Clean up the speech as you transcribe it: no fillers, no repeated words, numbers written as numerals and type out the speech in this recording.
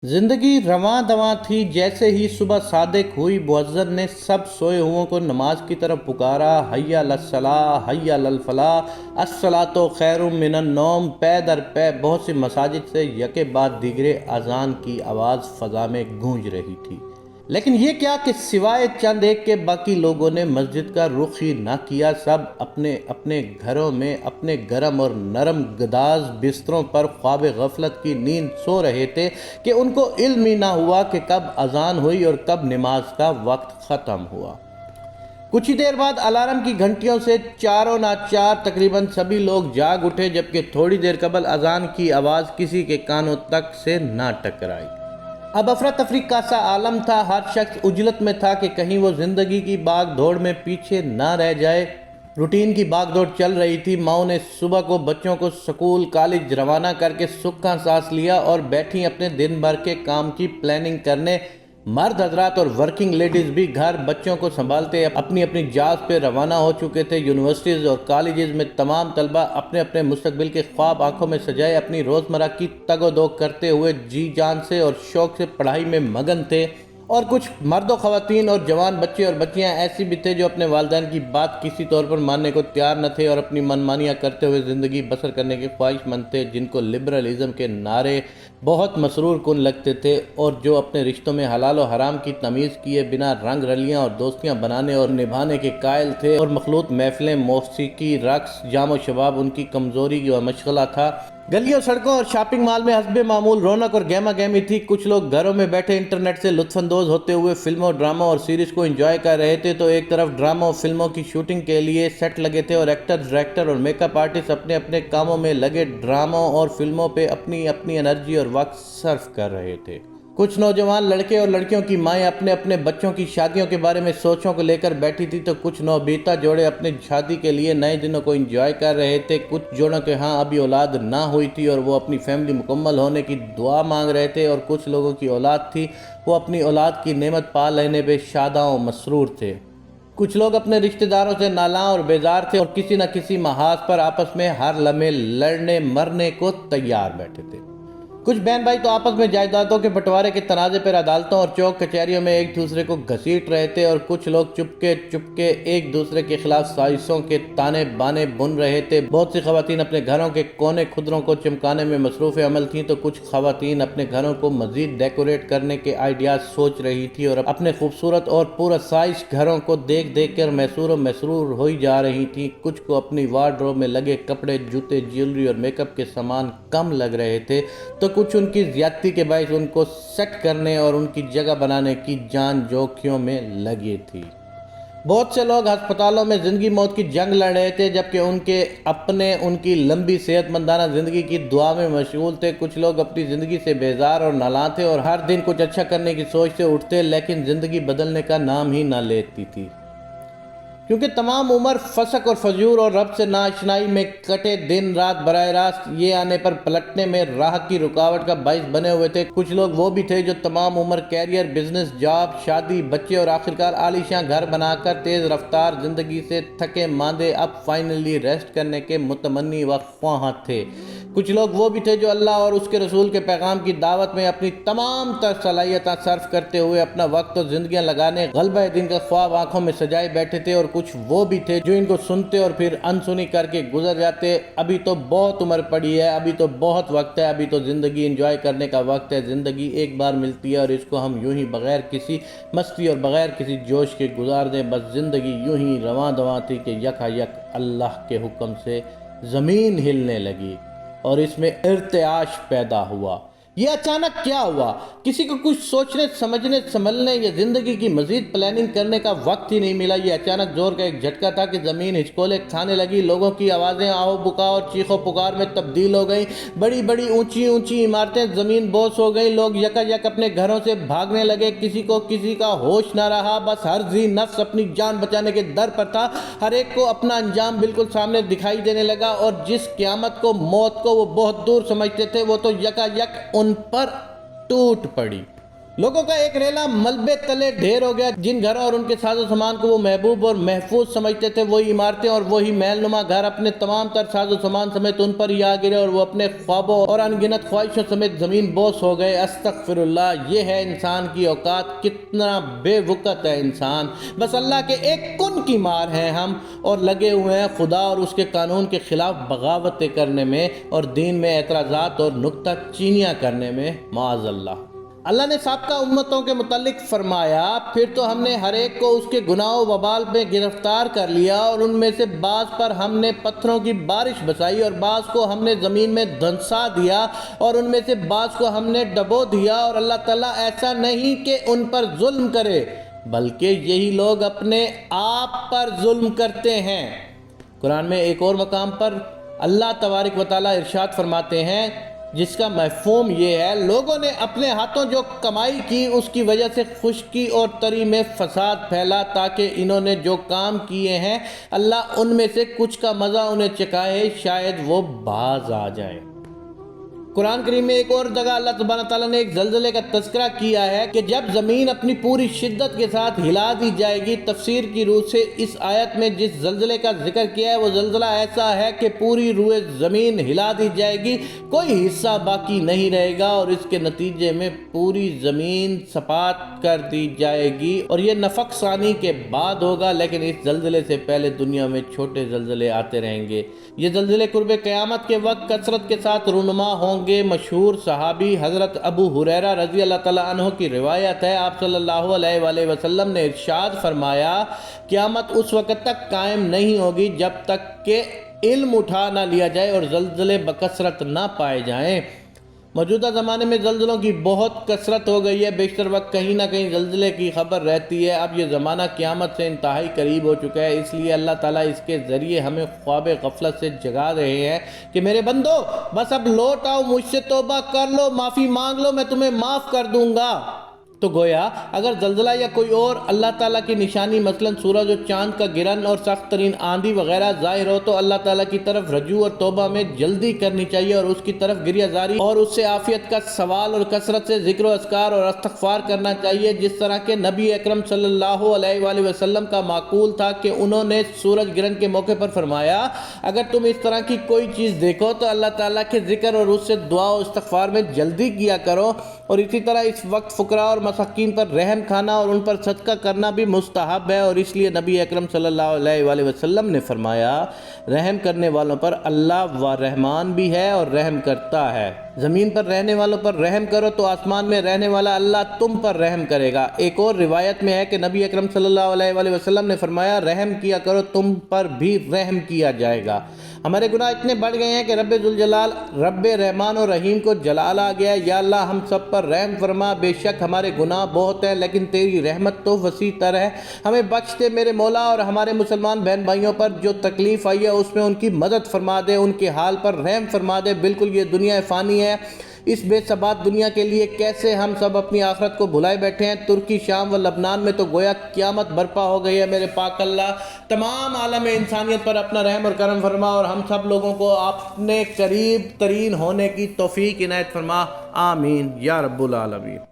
زندگی رواں دواں تھی جیسے ہی صبح صادق ہوئی مؤذن نے سب سوئے ہوں کو نماز کی طرف پکارا، حی علی الصلاۃ حی علی الفلاح الصلاۃ خیر من النوم۔ پے در پے بہت سی مساجد سے یکے بعد دیگرے اذان کی آواز فضا میں گونج رہی تھی، لیکن یہ کیا کہ سوائے چند ایک کے باقی لوگوں نے مسجد کا رخ ہی نہ کیا۔ سب اپنے اپنے گھروں میں اپنے گرم اور نرم گداز بستروں پر خواب غفلت کی نیند سو رہے تھے کہ ان کو علم ہی نہ ہوا کہ کب اذان ہوئی اور کب نماز کا وقت ختم ہوا۔ کچھ ہی دیر بعد الارم کی گھنٹیوں سے چاروں ناچار تقریباً سبھی لوگ جاگ اٹھے، جبکہ تھوڑی دیر قبل اذان کی آواز کسی کے کانوں تک سے نہ ٹکرائی۔ اب افراتفری کا سا عالم تھا، ہر شخص عجلت میں تھا کہ کہیں وہ زندگی کی باغ دوڑ میں پیچھے نہ رہ جائے۔ روٹین کی باغ دوڑ چل رہی تھی۔ ماؤں نے صبح کو بچوں کو سکول کالج روانہ کر کے سکھاں سانس لیا اور بیٹھی اپنے دن بھر کے کام کی پلاننگ کرنے۔ مرد حضرات اور ورکنگ لیڈیز بھی گھر بچوں کو سنبھالتے اپنی اپنی جاز پہ روانہ ہو چکے تھے۔ یونیورسٹیز اور کالجز میں تمام طلبہ اپنے اپنے مستقبل کے خواب آنکھوں میں سجائے اپنی روزمرہ کی تگ و دو کرتے ہوئے جی جان سے اور شوق سے پڑھائی میں مگن تھے، اور کچھ مرد و خواتین اور جوان بچے اور بچیاں ایسی بھی تھے جو اپنے والدین کی بات کسی طور پر ماننے کو تیار نہ تھے اور اپنی منمانیاں کرتے ہوئے زندگی بسر کرنے کے خواہش مند تھے، جن کو لبرلزم کے نعرے بہت مسرور کن لگتے تھے اور جو اپنے رشتوں میں حلال و حرام کی تمیز کیے بنا رنگ رلیاں اور دوستیاں بنانے اور نبھانے کے قائل تھے، اور مخلوط محفلیں، موسیقی، رقص، جام و شباب ان کی کمزوری و مشغلہ تھا۔ گلیوں، سڑکوں اور شاپنگ مال میں حسب معمول رونق اور گہما گہمی تھی۔ کچھ لوگ گھروں میں بیٹھے انٹرنیٹ سے لطف اندوز ہوتے ہوئے فلموں، ڈراموں اور سیریز کو انجوائے کر رہے تھے، تو ایک طرف ڈراموں اور فلموں کی شوٹنگ کے لیے سیٹ لگے تھے اور ایکٹرز، ڈائریکٹر اور میک اپ آرٹسٹ اپنے اپنے کاموں میں لگے ڈراموں اور فلموں پہ اپنی اپنی انرجی اور وقت صرف کر رہے تھے۔ کچھ نوجوان لڑکے اور لڑکیوں کی مائیں اپنے اپنے بچوں کی شادیوں کے بارے میں سوچوں کو لے کر بیٹھی تھی، تو کچھ نوبیتا جوڑے اپنی شادی کے لیے نئے دنوں کو انجوائے کر رہے تھے۔ کچھ جوڑوں کے ہاں ابھی اولاد نہ ہوئی تھی اور وہ اپنی فیملی مکمل ہونے کی دعا مانگ رہے تھے، اور کچھ لوگوں کی اولاد تھی، وہ اپنی اولاد کی نعمت پا لینے پہ شاداں و مسرور تھے۔ کچھ لوگ اپنے رشتہ داروں سے نالاں اور بیزار تھے اور کسی نہ کسی محاذ پر آپس میں ہر لمحے لڑنے مرنے کو تیار بیٹھے تھے۔ کچھ بہن بھائی تو آپس میں جائیدادوں کے بٹوارے کے تنازع پر عدالتوں اور چوک کچہریوں میں ایک دوسرے کو گھسیٹ رہے تھے، اور کچھ لوگ چپکے ایک دوسرے کے خلاف سازشوں کے تانے بانے بن رہے تھے۔ بہت سی خواتین اپنے گھروں کے کونے خدروں کو چمکانے میں مصروف عمل تھیں، تو کچھ خواتین اپنے گھروں کو مزید ڈیکوریٹ کرنے کے آئیڈیاز سوچ رہی تھی اور اپنے خوبصورت اور پورا سائز گھروں کو دیکھ دیکھ کر محصور و مسرور ہوئی جا رہی تھیں۔ کچھ کو اپنی وارڈروب میں لگے کپڑے، جوتے، جیولری اور میک اپ کے سامان کم لگ رہے تھے، تو کچھ ان کی زیادتی کے باعث ان کو سیٹ کرنے اور ان کی جگہ بنانے کی جان جوکھیوں میں لگی تھی۔ بہت سے لوگ ہسپتالوں میں زندگی موت کی جنگ لڑ رہے تھے، جبکہ ان کے اپنے ان کی لمبی صحت مندانہ زندگی کی دعا میں مشغول تھے۔ کچھ لوگ اپنی زندگی سے بیزار اور نالاں تھے اور ہر دن کچھ اچھا کرنے کی سوچ سے اٹھتے، لیکن زندگی بدلنے کا نام ہی نہ لیتی تھی، کیونکہ تمام عمر فسق اور فجور اور رب سے ناآشنائی میں کٹے دن رات براہ راست یہ آنے پر پلٹنے میں راہ کی رکاوٹ کا باعث بنے ہوئے تھے۔ کچھ لوگ وہ بھی تھے جو تمام عمر کیریئر، بزنس، جاب، شادی، بچے اور آخرکار عالیشاں گھر بنا کر تیز رفتار زندگی سے تھکے ماندے اب فائنلی ریسٹ کرنے کے متمنی و خواہاں تھے۔ کچھ لوگ وہ بھی تھے جو اللہ اور اس کے رسول کے پیغام کی دعوت میں اپنی تمام تر صلاحیتیں صرف کرتے ہوئے اپنا وقت اور زندگیاں لگانے غلبہ دین کا خواب آنکھوں میں سجائے بیٹھے تھے، اور کچھ وہ بھی تھے جو ان کو سنتے اور پھر انسنی کر کے گزر جاتے۔ ابھی تو بہت عمر پڑی ہے، ابھی تو بہت وقت ہے، ابھی تو زندگی انجوائے کرنے کا وقت ہے۔ زندگی ایک بار ملتی ہے اور اس کو ہم یوں ہی بغیر کسی مستی اور بغیر کسی جوش کے گزار دیں۔ بس زندگی یوں ہی رواں دواں تھی کہ یکا یک اللہ کے حکم سے زمین ہلنے لگی اور اس میں ارتعاش پیدا ہوا۔ یہ اچانک کیا ہوا؟ کسی کو کچھ سوچنے، سمجھنے، سنبھلنے یا زندگی کی مزید پلاننگ کرنے کا وقت ہی نہیں ملا۔ یہ اچانک زور کا ایک جھٹکا تھا کہ زمین ہچکولے کھانے لگی، لوگوں کی آوازیں آہو بکا اور چیخ و پکار میں تبدیل ہو گئیں، بڑی بڑی اونچی اونچی عمارتیں زمین بوس ہو گئیں، لوگ یکا یک اپنے گھروں سے بھاگنے لگے، کسی کو کسی کا ہوش نہ رہا، بس ہر ذی نفس اپنی جان بچانے کے در پر تھا۔ ہر ایک کو اپنا انجام بالکل سامنے دکھائی دینے لگا، اور جس قیامت کو، موت کو وہ بہت دور سمجھتے تھے، وہ تو یکا یک ان پر ٹوٹ پڑی۔ لوگوں کا ایک ریلا ملبے تلے ڈھیر ہو گیا۔ جن گھروں اور ان کے ساز و سامان کو وہ محبوب اور محفوظ سمجھتے تھے، وہی عمارتیں اور وہی محل نما گھر اپنے تمام تر ساز و سامان سمیت ان پر ہی آ گرے، اور وہ اپنے خوابوں اور انگنت خواہشوں سمیت زمین بوس ہو گئے۔ استغفر اللہ، یہ ہے انسان کی اوقات، کتنا بے وقت ہے انسان۔ بس اللہ کے ایک کن کی مار ہیں ہم، اور لگے ہوئے ہیں خدا اور اس کے قانون کے خلاف بغاوتیں کرنے میں اور دین میں اعتراضات اور نکتہ چینیاں کرنے میں، معاذ اللہ۔ اللہ نے سابقہ امتوں کے متعلق فرمایا، پھر تو ہم نے ہر ایک کو اس کے گناہ و وبال میں گرفتار کر لیا، اور ان میں سے بعض پر ہم نے پتھروں کی بارش برسائی، اور بعض کو ہم نے زمین میں دھنسا دیا، اور ان میں سے بعض کو ہم نے ڈبو دیا، اور اللہ تعالیٰ ایسا نہیں کہ ان پر ظلم کرے، بلکہ یہی لوگ اپنے آپ پر ظلم کرتے ہیں۔ قرآن میں ایک اور مقام پر اللہ تبارک و تعالیٰ ارشاد فرماتے ہیں، جس کا مفہوم یہ ہے، لوگوں نے اپنے ہاتھوں جو کمائی کی اس کی وجہ سے خشکی اور تری میں فساد پھیلا، تاکہ انہوں نے جو کام کیے ہیں اللہ ان میں سے کچھ کا مزہ انہیں چکھائے، شاید وہ باز آ جائیں۔ قرآن کریم میں ایک اور جگہ اللہ سبحانہ تعالیٰ نے ایک زلزلے کا تذکرہ کیا ہے کہ جب زمین اپنی پوری شدت کے ساتھ ہلا دی جائے گی۔ تفسیر کی روح سے اس آیت میں جس زلزلے کا ذکر کیا ہے وہ زلزلہ ایسا ہے کہ پوری روح زمین ہلا دی جائے گی، کوئی حصہ باقی نہیں رہے گا، اور اس کے نتیجے میں پوری زمین سپاٹ کر دی جائے گی، اور یہ نفخ ثانی کے بعد ہوگا، لیکن اس زلزلے سے پہلے دنیا میں چھوٹے زلزلے آتے رہیں گے۔ یہ زلزلے قرب قیامت کے وقت کثرت کے ساتھ رونما ہوں گے۔ مشہور صحابی حضرت ابو ہریرہ رضی اللہ تعالیٰ عنہ کی روایت ہے، آپ صلی اللہ علیہ وآلہ وسلم نے ارشاد فرمایا، قیامت اس وقت تک قائم نہیں ہوگی جب تک کہ علم اٹھا نہ لیا جائے اور زلزلے بکثرت نہ پائے جائیں۔ موجودہ زمانے میں زلزلوں کی بہت کثرت ہو گئی ہے، بیشتر وقت کہیں نہ کہیں زلزلے کی خبر رہتی ہے۔ اب یہ زمانہ قیامت سے انتہائی قریب ہو چکا ہے، اس لیے اللہ تعالیٰ اس کے ذریعے ہمیں خواب غفلت سے جگا رہے ہیں کہ میرے بندو بس اب لوٹ آؤ، مجھ سے توبہ کر لو، معافی مانگ لو، میں تمہیں معاف کر دوں گا۔ تو گویا اگر زلزلہ یا کوئی اور اللہ تعالیٰ کی نشانی مثلاً سورج و چاند کا گرن اور سخت ترین آندھی وغیرہ ظاہر ہو تو اللہ تعالیٰ کی طرف رجوع اور توبہ میں جلدی کرنی چاہیے، اور اس کی طرف گریہ زاری اور اس سے عافیت کا سوال اور کثرت سے ذکر و اذکار اور استغفار کرنا چاہیے، جس طرح کہ نبی اکرم صلی اللہ علیہ وآلہ وسلم کا معقول تھا کہ انہوں نے سورج گرہن کے موقع پر فرمایا، اگر تم اس طرح کی کوئی چیز دیکھو تو اللہ تعالیٰ کے ذکر اور اس سے دعا و استغفار میں جلدی کیا کرو، اور اسی طرح اس وقت فقراء اور مساکین پر رحم کھانا اور ان پر صدقہ کرنا بھی مستحب ہے، اور اس لیے نبی اکرم صلی اللہ علیہ وآلہ وسلم نے فرمایا، رحم کرنے والوں پر اللہ و رحمان بھی ہے اور رحم کرتا ہے۔ زمین پر رہنے والوں پر رحم کرو تو آسمان میں رہنے والا اللہ تم پر رحم کرے گا۔ ایک اور روایت میں ہے کہ نبی اکرم صلی اللہ علیہ وآلہ وسلم نے فرمایا، رحم کیا کرو تم پر بھی رحم کیا جائے گا۔ ہمارے گناہ اتنے بڑھ گئے ہیں کہ رب ذوالجلال رب رحمان و رحیم کو جلال آ گیا ہے، یا اللہ ہم سب پر رحم فرما، بے شک ہمارے گناہ بہت ہیں لیکن تیری رحمت تو وسیع تر ہے، ہمیں بخش دے میرے مولا، اور ہمارے مسلمان بہن بھائیوں پر جو تکلیف آئی ہے اس میں ان کی مدد فرما دے، ان کے حال پر رحم فرما دے۔ بالکل یہ دنیا فانی ہے، اس بے ثبات دنیا کے لیے کیسے ہم سب اپنی آخرت کو بھلائے بیٹھے ہیں۔ ترکی، شام و لبنان میں تو گویا قیامت برپا ہو گئی ہے۔ میرے پاک اللہ تمام عالم انسانیت پر اپنا رحم اور کرم فرما، اور ہم سب لوگوں کو اپنے قریب ترین ہونے کی توفیق عنایت فرما، آمین یا رب العالمین۔